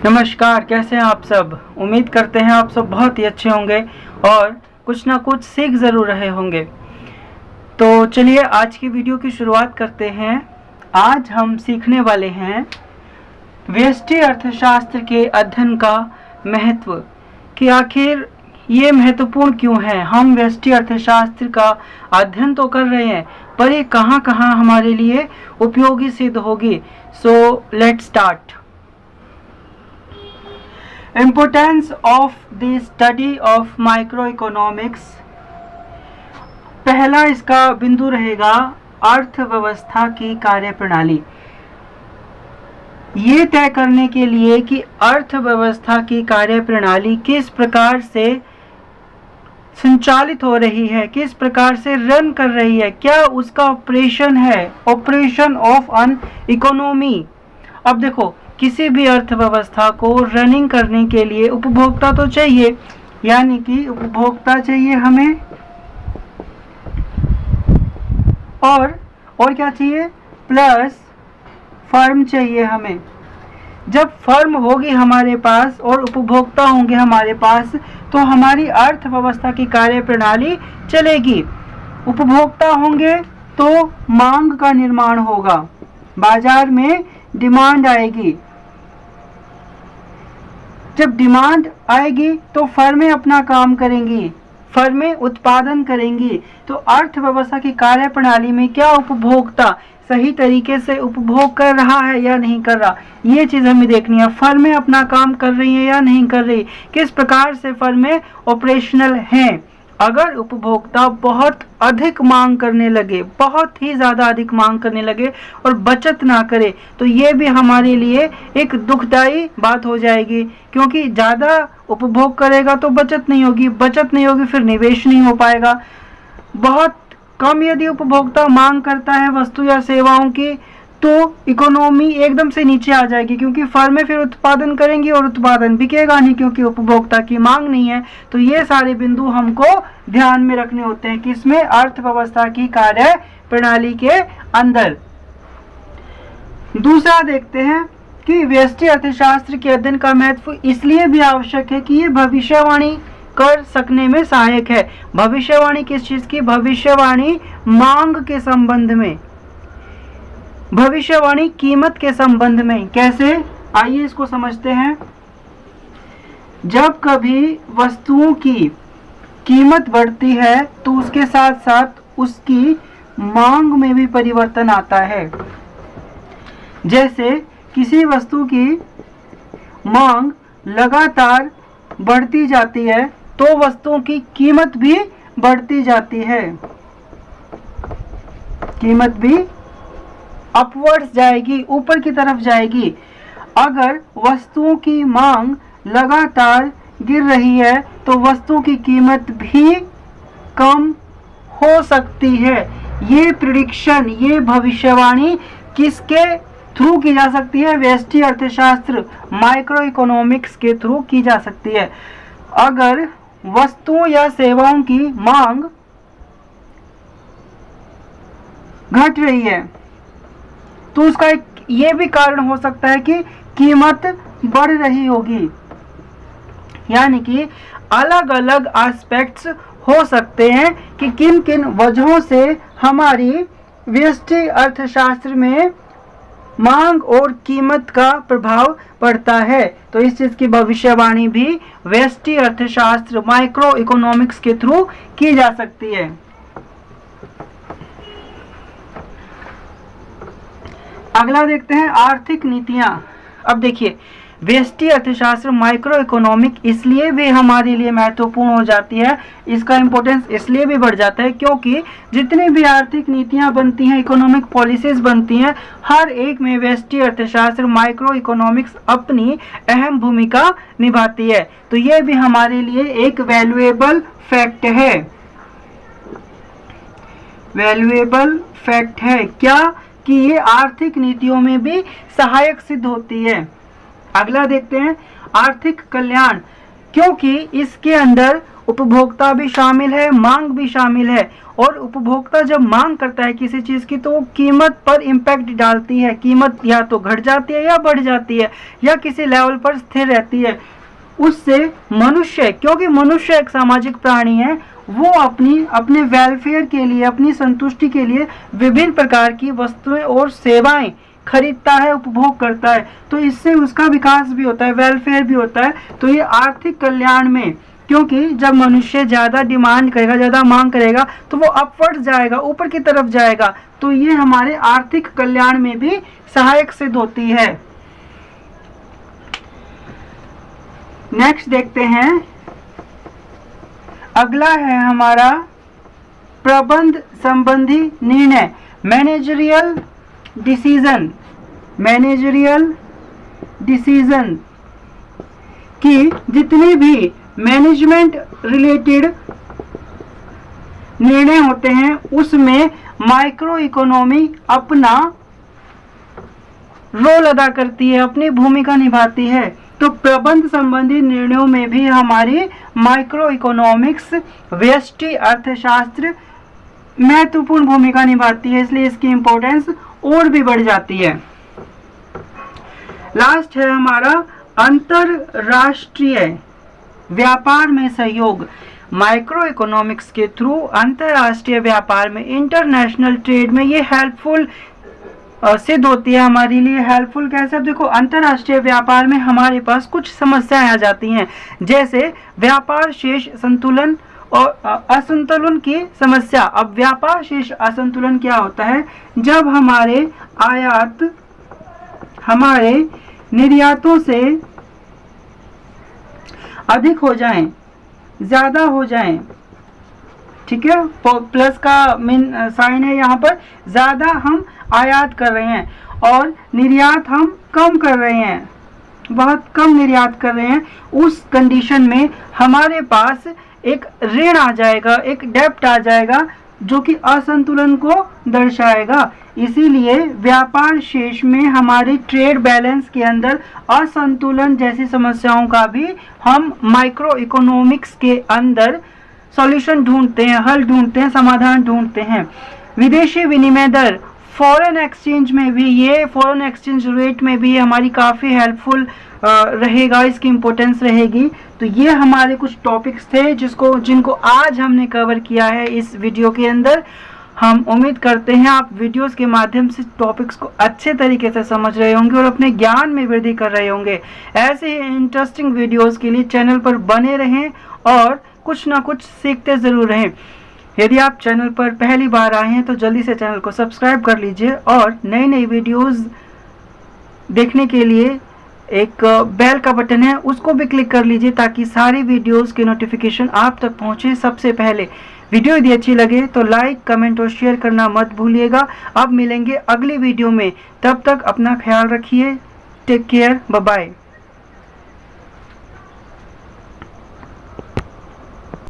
नमस्कार, कैसे हैं आप सब। उम्मीद करते हैं आप सब बहुत ही अच्छे होंगे और कुछ ना कुछ सीख ज़रूर रहे होंगे। तो चलिए आज की वीडियो की शुरुआत करते हैं। आज हम सीखने वाले हैं व्यष्टि अर्थशास्त्र के अध्ययन का महत्व कि आखिर ये महत्वपूर्ण क्यों है। हम व्यष्टि अर्थशास्त्र का अध्ययन तो कर रहे हैं, पर ये कहाँ कहाँ हमारे लिए उपयोगी सिद्ध होगी। So let's start. Importance of the study of microeconomics। पहला इसका बिंदु रहेगा अर्थव्यवस्था की कार्यप्रणाली। ये तय करने के लिए कि अर्थव्यवस्था की कार्यप्रणाली किस प्रकार से संचालित हो रही है, किस प्रकार से रन कर रही है, क्या उसका ऑपरेशन है, ऑपरेशन ऑफ एन इकोनॉमी। अब देखो, किसी भी अर्थव्यवस्था को रनिंग करने के लिए उपभोक्ता तो चाहिए, यानी कि उपभोक्ता चाहिए हमें, और क्या चाहिए, प्लस फर्म चाहिए हमें। जब फर्म होगी हमारे पास और उपभोक्ता होंगे हमारे पास, तो हमारी अर्थव्यवस्था की कार्यप्रणाली चलेगी। उपभोक्ता होंगे तो मांग का निर्माण होगा, बाजार में डिमांड आएगी। जब डिमांड आएगी तो फर्में अपना काम करेंगी, फर्में उत्पादन करेंगी। तो अर्थव्यवस्था की कार्यप्रणाली में क्या उपभोक्ता सही तरीके से उपभोग कर रहा है या नहीं कर रहा, ये चीज़ हमें देखनी है। फर्में अपना काम कर रही हैं या नहीं कर रही, किस प्रकार से फर्में ऑपरेशनल हैं। अगर उपभोक्ता बहुत अधिक मांग करने लगे, बहुत ही ज़्यादा अधिक मांग करने लगे और बचत ना करे, तो ये भी हमारे लिए एक दुखदायी बात हो जाएगी, क्योंकि ज़्यादा उपभोग करेगा तो बचत नहीं होगी, बचत नहीं होगी फिर निवेश नहीं हो पाएगा। बहुत कम यदि उपभोक्ता मांग करता है वस्तु या सेवाओं की, तो इकोनॉमी एकदम से नीचे आ जाएगी, क्योंकि फर्में फिर उत्पादन करेंगी और उत्पादन बिकेगा नहीं, क्योंकि उपभोक्ता की मांग नहीं है। तो ये सारे बिंदु हमको ध्यान में रखने होते हैं, किसमें, अर्थव्यवस्था की कार्य प्रणाली के अंदर। दूसरा देखते हैं कि व्यष्टि अर्थशास्त्र के अध्ययन का महत्व इसलिए भी आवश्यक है कि ये भविष्यवाणी कर सकने में सहायक है। भविष्यवाणी किस चीज की, भविष्यवाणी मांग के संबंध में, भविष्यवाणी कीमत के संबंध में। कैसे, आइए इसको समझते हैं। जब कभी वस्तुओं की कीमत बढ़ती है तो उसके साथ साथ उसकी मांग में भी परिवर्तन आता है। जैसे किसी वस्तु की मांग लगातार बढ़ती जाती है तो वस्तुओं की कीमत भी बढ़ती जाती है, कीमत भी अपवर्ड्स जाएगी, ऊपर की तरफ जाएगी। अगर वस्तुओं की मांग लगातार गिर रही है तो वस्तु की कीमत भी कम हो सकती है। ये प्रिडिक्शन, ये भविष्यवाणी किसके थ्रू की जा सकती है, व्यष्टि अर्थशास्त्र, माइक्रो इकोनॉमिक्स के थ्रू की जा सकती है। अगर वस्तुओं या सेवाओं की मांग घट रही है तो उसका ये भी कारण हो सकता है कि कीमत बढ़ रही होगी, यानी कि अलग अलग एस्पेक्ट्स हो सकते हैं कि किन किन वजहों से हमारी व्यष्टि अर्थशास्त्र में मांग और कीमत का प्रभाव पड़ता है। तो इस चीज की भविष्यवाणी भी व्यष्टि अर्थशास्त्र, माइक्रो इकोनॉमिक्स के थ्रू की जा सकती है। अगला देखते हैं आर्थिक नीतियां। अब देखिए, व्यष्टि अर्थशास्त्र, माइक्रो इकोनॉमिक इसलिए भी हमारे लिए महत्वपूर्ण हो जाती है, इसका इंपॉर्टेंस इसलिए भी बढ़ जाता है क्योंकि जितनी भी आर्थिक नीतियां बनती हैं, इकोनॉमिक पॉलिसीज बनती हैं, हर एक में व्यष्टि अर्थशास्त्र, माइक्रो इकोनॉमिक्स अपनी अहम भूमिका निभाती है। तो ये भी हमारे लिए एक वैल्यूएबल फैक्ट है, वैल्यूएबल फैक्ट है क्या, कि ये आर्थिक नीतियों में भी सहायक सिद्ध होती है। अगला देखते हैं आर्थिक कल्याण। क्योंकि इसके अंदर उपभोक्ता भी शामिल है, मांग भी शामिल है। और उपभोक्ता जब मांग करता है किसी चीज़ की तो वो कीमत पर इम्पैक्ट डालती है। कीमत या तो घट जाती है या बढ़ जाती है या किसी लेवल पर स्थिर रहती है। उससे मनुष्य, क्योंकि मनुष्य एक सामाजिक प्राणी है, वो अपने वेलफेयर के लिए, अपनी संतुष्टि के लिए विभिन्न प्रकार की वस्तुएं और सेवाएं खरीदता है, उपभोग करता है। तो इससे उसका विकास भी होता है, वेलफेयर भी होता है। तो ये आर्थिक कल्याण में, क्योंकि जब मनुष्य ज़्यादा डिमांड करेगा, ज़्यादा मांग करेगा तो वो अपवर्ड जाएगा, ऊपर की तरफ जाएगा। तो ये हमारे आर्थिक कल्याण में भी सहायक सिद्ध होती है। नेक्स्ट देखते हैं, अगला है हमारा प्रबंध संबंधी निर्णय, मैनेजरियल डिसीजन। मैनेजरियल डिसीजन कि जितने भी मैनेजमेंट रिलेटेड निर्णय होते हैं उसमें माइक्रो इकोनॉमी अपना रोल अदा करती है, अपनी भूमिका निभाती है। तो प्रबंध संबंधी निर्णयों में भी हमारी माइक्रो इकोनॉमिक्स, व्यष्टि अर्थशास्त्र महत्वपूर्ण भूमिका निभाती है, इसलिए इसकी इंपॉर्टेंस और भी बढ़ जाती है। लास्ट है हमारा अंतरराष्ट्रीय व्यापार में सहयोग। माइक्रो इकोनॉमिक्स के थ्रू अंतरराष्ट्रीय व्यापार में, इंटरनेशनल ट्रेड में ये हेल्पफुल सिद्ध होती है, हमारे लिए हेल्पफुल। कैसे? अब देखो, अंतरराष्ट्रीय व्यापार में हमारे पास कुछ समस्याएं आ जाती हैं, जैसे व्यापार शेष संतुलन और असंतुलन की समस्या। अब व्यापार शेष असंतुलन क्या होता है? जब हमारे आयात हमारे निर्यातों से अधिक हो जाएं, ज़्यादा हो जाएं, ठीक है, प्लस का साइन है यहाँ पर, ज़्यादा हम आयात कर रहे हैं और निर्यात हम कम कर रहे हैं, बहुत कम निर्यात कर रहे हैं, उस कंडीशन में हमारे पास एक ऋण आ जाएगा, एक डेब्ट आ जाएगा जो कि असंतुलन को दर्शाएगा। इसीलिए व्यापार शेष में हमारे ट्रेड बैलेंस के अंदर असंतुलन जैसी समस्याओं का भी हम माइक्रो इकोनॉमिक्स के अंदर सॉल्यूशन ढूंढते हैं, हल ढूंढते हैं, समाधान ढूंढते हैं। विदेशी विनिमय दर, फॉरेन एक्सचेंज में भी, ये फॉरेन एक्सचेंज रेट में भी हमारी काफ़ी हेल्पफुल रहेगा, इसकी इम्पोर्टेंस रहेगी। तो ये हमारे कुछ टॉपिक्स थे जिनको आज हमने कवर किया है इस वीडियो के अंदर। हम उम्मीद करते हैं आप वीडियोस के माध्यम से टॉपिक्स को अच्छे तरीके से समझ रहे होंगे और अपने ज्ञान में वृद्धि कर रहे होंगे। ऐसे ही इंटरेस्टिंग वीडियोस के लिए चैनल पर बने रहें और कुछ ना कुछ सीखते ज़रूर रहें। यदि आप चैनल पर पहली बार आए हैं तो जल्दी से चैनल को सब्सक्राइब कर लीजिए और नई नई वीडियोस देखने के लिए एक बेल का बटन है, उसको भी क्लिक कर लीजिए ताकि सारी वीडियोस के नोटिफिकेशन आप तक पहुंचे सबसे पहले। वीडियो यदि अच्छी लगे तो लाइक, कमेंट और शेयर करना मत भूलिएगा। अब मिलेंगे अगली वीडियो में, तब तक अपना ख्याल रखिए। Take care, bye bye.